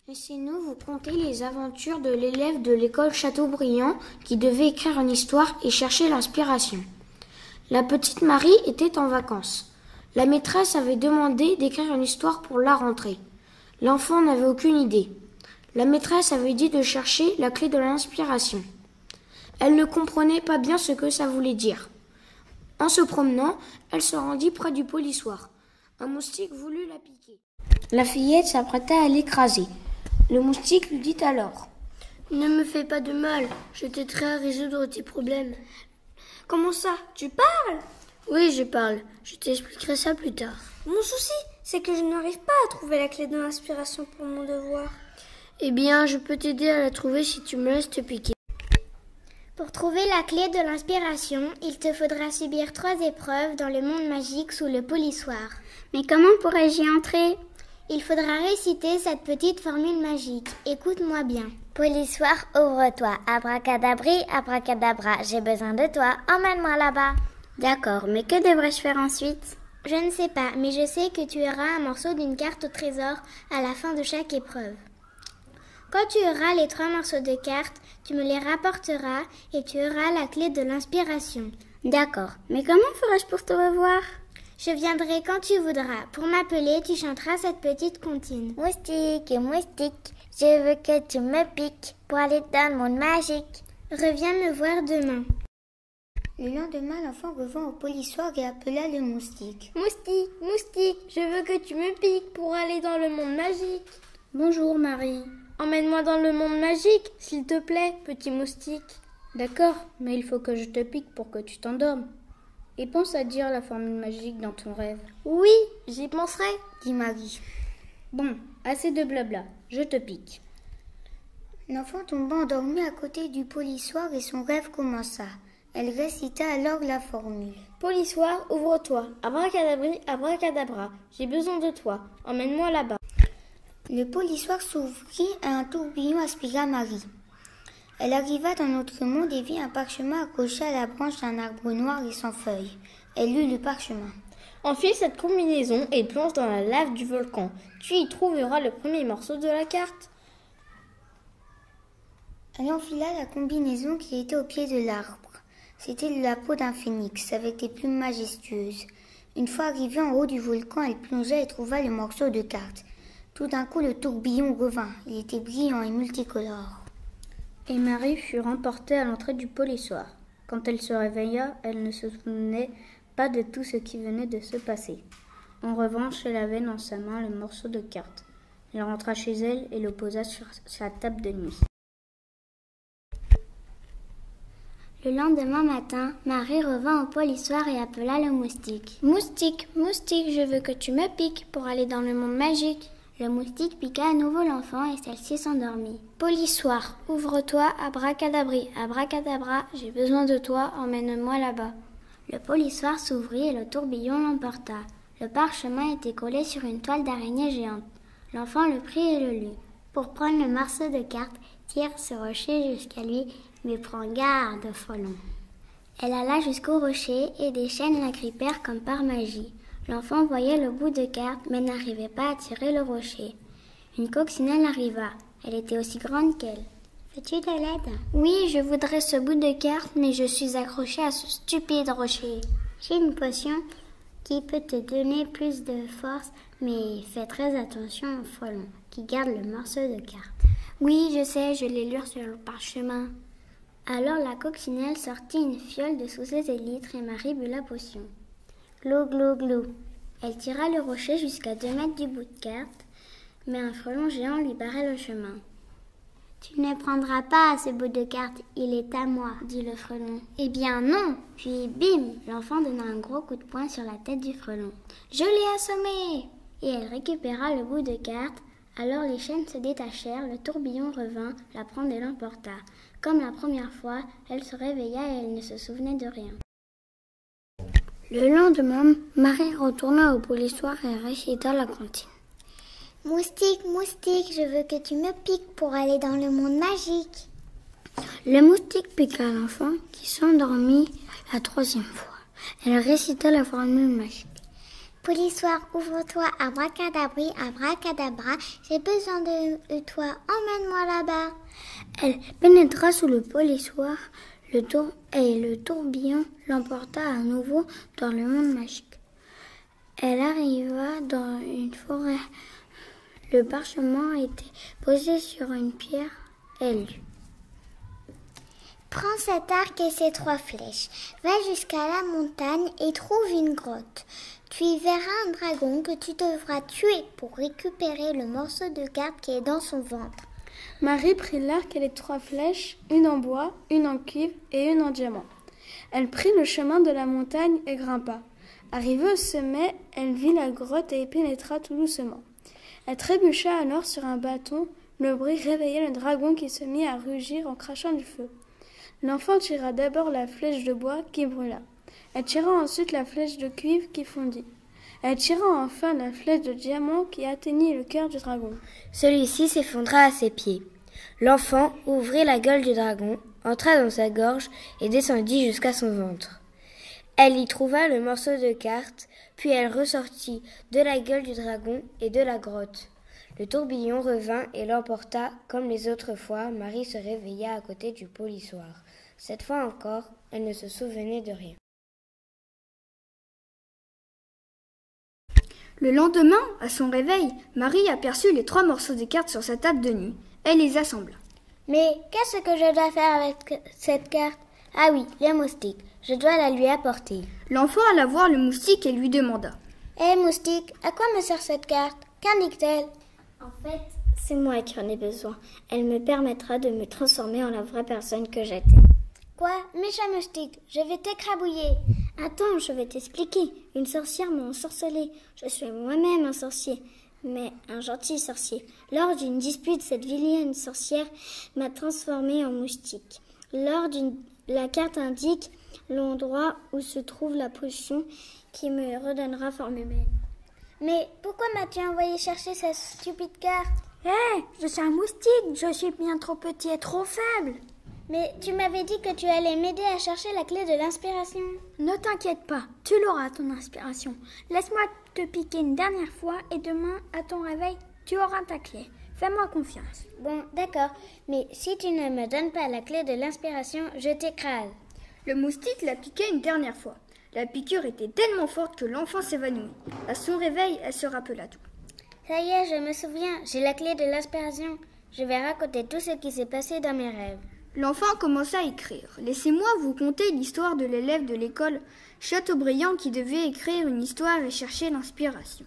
Laissez-nous vous conter les aventures de l'élève de l'école Chateaubriand qui devait écrire une histoire et chercher l'inspiration. La petite Marie était en vacances. La maîtresse avait demandé d'écrire une histoire pour la rentrée. L'enfant n'avait aucune idée. La maîtresse avait dit de chercher la clé de l'inspiration. Elle ne comprenait pas bien ce que ça voulait dire. En se promenant, elle se rendit près du polissoir. Un moustique voulut la piquer. La fillette s'apprêta à l'écraser. Le moustique lui dit alors : « Ne me fais pas de mal, je t'aiderai à résoudre tes problèmes. »« Comment ça ? Tu parles ?»« Oui, je parle. Je t'expliquerai ça plus tard. »« Mon souci, c'est que je n'arrive pas à trouver la clé de l'inspiration pour mon devoir. »« Eh bien, je peux t'aider à la trouver si tu me laisses te piquer. » Pour trouver la clé de l'inspiration, il te faudra subir 3 épreuves dans le monde magique sous le polissoir. Mais comment pourrais-je y entrer ? Il faudra réciter cette petite formule magique. Écoute-moi bien. Polissoir, ouvre-toi. Abracadabri, abracadabra. J'ai besoin de toi. Emmène-moi là-bas. D'accord, mais que devrais-je faire ensuite ? Je ne sais pas, mais je sais que tu auras un morceau d'une carte au trésor à la fin de chaque épreuve. Quand tu auras les 3 morceaux de cartes, tu me les rapporteras et tu auras la clé de l'inspiration. D'accord, mais comment ferai-je pour te revoir ? Je viendrai quand tu voudras. Pour m'appeler, tu chanteras cette petite comptine. Moustique, moustique, je veux que tu me piques pour aller dans le monde magique. Reviens me voir demain. Le lendemain, l'enfant revint au polissoir et appela le moustique. Moustique, moustique, je veux que tu me piques pour aller dans le monde magique. Bonjour Marie. Emmène-moi dans le monde magique, s'il te plaît, petit moustique. D'accord, mais il faut que je te pique pour que tu t'endormes. Et pense à dire la formule magique dans ton rêve. Oui, j'y penserai, dit Marie. Bon, assez de blabla, je te pique. L'enfant tomba endormi à côté du polissoir et son rêve commença. Elle récita alors la formule. Polissoir, ouvre-toi. Abracadabri, abracadabra. J'ai besoin de toi. Emmène-moi là-bas. Le polissoir s'ouvrit et un tourbillon aspira Marie. Elle arriva dans notre monde et vit un parchemin accroché à la branche d'un arbre noir et sans feuilles. Elle lut le parchemin. Enfile cette combinaison et plonge dans la lave du volcan. Tu y trouveras le premier morceau de la carte. Elle enfila la combinaison qui était au pied de l'arbre. C'était la peau d'un phénix avec des plumes majestueuses. Une fois arrivée en haut du volcan, elle plongea et trouva le morceau de carte. Tout d'un coup, le tourbillon revint. Il était brillant et multicolore. Et Marie fut remportée à l'entrée du polissoir. Quand elle se réveilla, elle ne se souvenait pas de tout ce qui venait de se passer. En revanche, elle avait dans sa main le morceau de carte. Elle rentra chez elle et le posa sur sa table de nuit. Le lendemain matin, Marie revint au polissoir et appela le moustique. « Moustique, moustique, je veux que tu me piques pour aller dans le monde magique. » Le moustique piqua à nouveau l'enfant et celle-ci s'endormit. « Polissoir, ouvre-toi, abracadabri, abracadabra, j'ai besoin de toi, emmène-moi là-bas. » Le polissoir s'ouvrit et le tourbillon l'emporta. Le parchemin était collé sur une toile d'araignée géante. L'enfant le prit et le lut. « Pour prendre le morceau de carte, tire ce rocher jusqu'à lui, mais prends garde, frelon. » Elle alla jusqu'au rocher et des chaînes l'agrippèrent comme par magie. L'enfant voyait le bout de carte, mais n'arrivait pas à tirer le rocher. Une coccinelle arriva. Elle était aussi grande qu'elle. « Veux-tu de l'aide ?»« Oui, je voudrais ce bout de carte, mais je suis accrochée à ce stupide rocher. J'ai une potion qui peut te donner plus de force, mais fais très attention au frelon qui garde le morceau de carte. »« Oui, je sais, je l'ai lu sur le parchemin. » Alors la coccinelle sortit une fiole de sous ses élytres et Marie but la potion. Glou, glou, glou. Elle tira le rocher jusqu'à 2 mètres du bout de carte, mais un frelon géant lui barrait le chemin. « Tu ne prendras pas ce bout de carte, il est à moi, » dit le frelon. « Eh bien non !» Puis bim, l'enfant donna un gros coup de poing sur la tête du frelon. « Je l'ai assommé !» Et elle récupéra le bout de carte. Alors les chaînes se détachèrent, le tourbillon revint, la prendre et l'emporta. Comme la première fois, elle se réveilla et elle ne se souvenait de rien. Le lendemain, Marie retourna au polissoir et récita la comptine. « Moustique, moustique, je veux que tu me piques pour aller dans le monde magique. » Le moustique piqua l'enfant qui s'endormit la 3e fois. Elle récita la formule magique. Polissoir, ouvre-toi, abracadabri, abracadabra, j'ai besoin de toi, emmène-moi là-bas. Elle pénétra sous le polissoir, le tourbillon l'emporta à nouveau dans le monde magique. Elle arriva dans une forêt. Le parchemin était posé sur une pierre. Elle lut. Prends cet arc et ces 3 flèches. Va jusqu'à la montagne et trouve une grotte. Tu y verras un dragon que tu devras tuer pour récupérer le morceau de carte qui est dans son ventre. Marie prit l'arc et les 3 flèches, une en bois, une en cuivre et une en diamant. Elle prit le chemin de la montagne et grimpa. Arrivée au sommet, elle vit la grotte et y pénétra tout doucement. Elle trébucha alors sur un bâton. Le bruit réveilla le dragon qui se mit à rugir en crachant du feu. L'enfant tira d'abord la flèche de bois qui brûla. Elle tira ensuite la flèche de cuivre qui fondit. Elle tira enfin la flèche de diamant qui atteignit le cœur du dragon. Celui-ci s'effondra à ses pieds. L'enfant ouvrit la gueule du dragon, entra dans sa gorge et descendit jusqu'à son ventre. Elle y trouva le morceau de carte, puis elle ressortit de la gueule du dragon et de la grotte. Le tourbillon revint et l'emporta. Comme les autres fois, Marie se réveilla à côté du polissoir. Cette fois encore, elle ne se souvenait de rien. Le lendemain, à son réveil, Marie aperçut les 3 morceaux de cartes sur sa table de nuit. Elle les assembla. Mais qu'est-ce que je dois faire avec cette carte? Ah oui, le moustique. Je dois la lui apporter. L'enfant alla voir le moustique et lui demanda. Hé moustique, à quoi me sert cette carte? Qu'indique-t-elle? En fait, c'est moi qui en ai besoin. Elle me permettra de me transformer en la vraie personne que j'étais. Quoi? Méchant moustique, je vais t'écrabouiller. Attends, je vais t'expliquer. Une sorcière m'a ensorcelée. Je suis moi-même un sorcier, mais un gentil sorcier. Lors d'une dispute, cette vilaine sorcière m'a transformée en moustique. La carte indique l'endroit où se trouve la potion qui me redonnera forme humaine. Mais pourquoi m'as-tu envoyé chercher cette stupide carte? Hé, je suis un moustique, je suis bien trop petit et trop faible. Mais tu m'avais dit que tu allais m'aider à chercher la clé de l'inspiration. Ne t'inquiète pas, tu l'auras ton inspiration. Laisse-moi te piquer une dernière fois et demain, à ton réveil, tu auras ta clé. Fais-moi confiance. Bon, d'accord, mais si tu ne me donnes pas la clé de l'inspiration, je t'écrase. Le moustique la piqua une dernière fois. La piqûre était tellement forte que l'enfant s'évanouit. À son réveil, elle se rappela tout. Ça y est, je me souviens, j'ai la clé de l'inspiration. Je vais raconter tout ce qui s'est passé dans mes rêves. L'enfant commença à écrire. Laissez-moi vous conter l'histoire de l'élève de l'école Chateaubriand qui devait écrire une histoire et chercher l'inspiration.